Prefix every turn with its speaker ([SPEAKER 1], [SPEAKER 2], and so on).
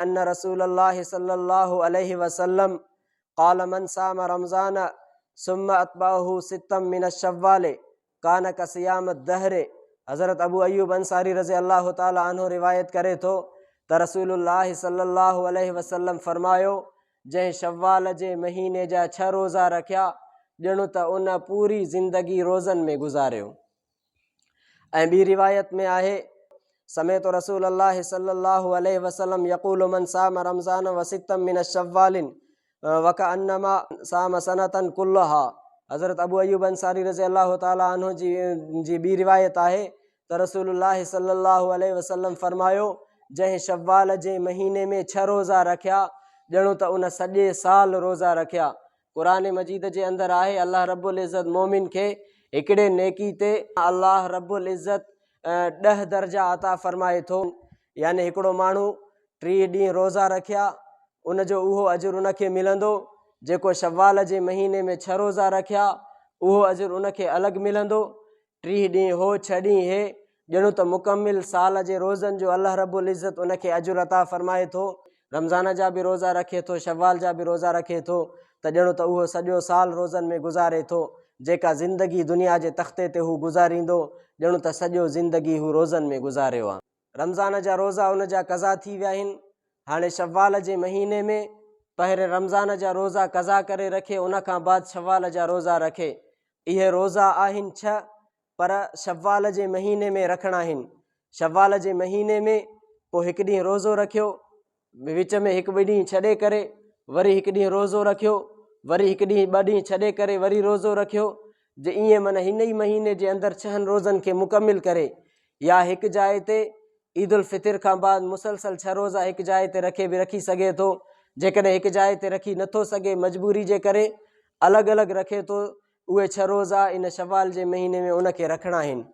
[SPEAKER 1] अन्न रसूलल्लाह सल्लल्लाहु अलैहि वसल्लम क़ाल मन साम रमज़ान सुम्मा अतबाहु सित्तम मिन शव्वाल कान का सियाम दहरे। हज़रत अबू अयूब अंसारी रज़ी अल्लाह ताला अन्हु रिवायत करे तो त रसूलुल्लाह सल्लल्लाहु अलैहि वसल्लम फरमायो जंहिं शव्वाल जे महीने जा 6 रोज़ा रखिया ॼणु त उन पूरी ज़िंदगी रोज़नि में गुज़ारियो। ऐं ॿी रिवायत में आहे समेत रसूलुल्लाह सल्लल्लाहु अलैहि वसल्लम यक़ूलु मन साम रमज़ान व सित्तम मिन शव्वालिन वकअन्नमा साम सनतन कुल्लहा। हज़रत अबू अयूब अंसारी रज़ी अल्लाह ताला अन्हु जी ॿी रिवायत आहे त रसूलुल्लाह सल्लल्लाहु अलैहि वसल्लम फरमायो जंहिं शव्वाल जे महीने में 6 रोज़ा रखिया ॼणु त उन सॼे साल रोज़ा रखिया। क़ुरान मजीद जे अंदरि आहे अल्लाह रब्बुल इज़्ज़त मोमिन खे हिकिड़े नेकी ते अल्लाह रब्बुल इज़्ज़त 10 दर्जा अता फरमाए थो। यानी हिकिड़ो माण्हू 3 ॾींहं रोज़ा रखिया उनजो उहो अजुर उनखे मिलंदो, जेको शव्वाल जे महीने में 6 रोज़ा रखिया उहो अजुर उनखे अलॻि मिलंदो। 3 ॾींहं हो 6 ॾींहं हे ॼणु त मुकमिल साल जे रोज़नि जो अल्लाह रब्बुल इज़्ज़त उनखे अजुर अता फरमाए थो। रमज़ान जा बि रोज़ा रखे थो, शव्वाल जा बि रोज़ा रखे थो त ॼणु त उहो सॼो साल रोज़नि में गुज़ारे थो। जेका ज़िंदगी दुनिया जे तख़्ते ते हू गुज़ारींदो ॼणु त सॼो ज़िंदगी हू रोज़नि में गुज़ारियो आहे। रमज़ान जा रोज़ा उन जा क़ज़ा थी विया आहिनि। हाणे शव्वाल जे महीने में पहिरें रमज़ान जा रोज़ा क़ज़ा करे रखे, उन खां बाद शव्वाल जा रोज़ा रखे। इहे रोज़ा आहिनि 6 पर शव्वाल जे महीने में रखणा आहिनि। शव्वाल जे महीने में पोइ हिकु ॾींहुं रोज़ो रखियो, विच में 1-2 ॾींहं छॾे करे वरी हिकु ॾींहुं रोज़ो रखियो, वरी हिकु ॾींहुं 2 ॾींहं छॾे करे वरी रोज़ो रखियो। जे ईअं माना हिन ई महीने जे अंदरि 6 रोज़नि खे मुकमिल करे या हिकु जाइ ते ईद उल फितर खां बाद मुसलसल 6 रोज़ा हिकु जाइ ते रखे बि रखी सघे थो। जेकॾहिं हिकु जाइ ते रखी नथो सघे मजबूरी जे करे अलॻि अलॻि रखे थो, उहे 6 रोज़ा इन शव्वाल जे महीने में उनखे रखणा आहिनि।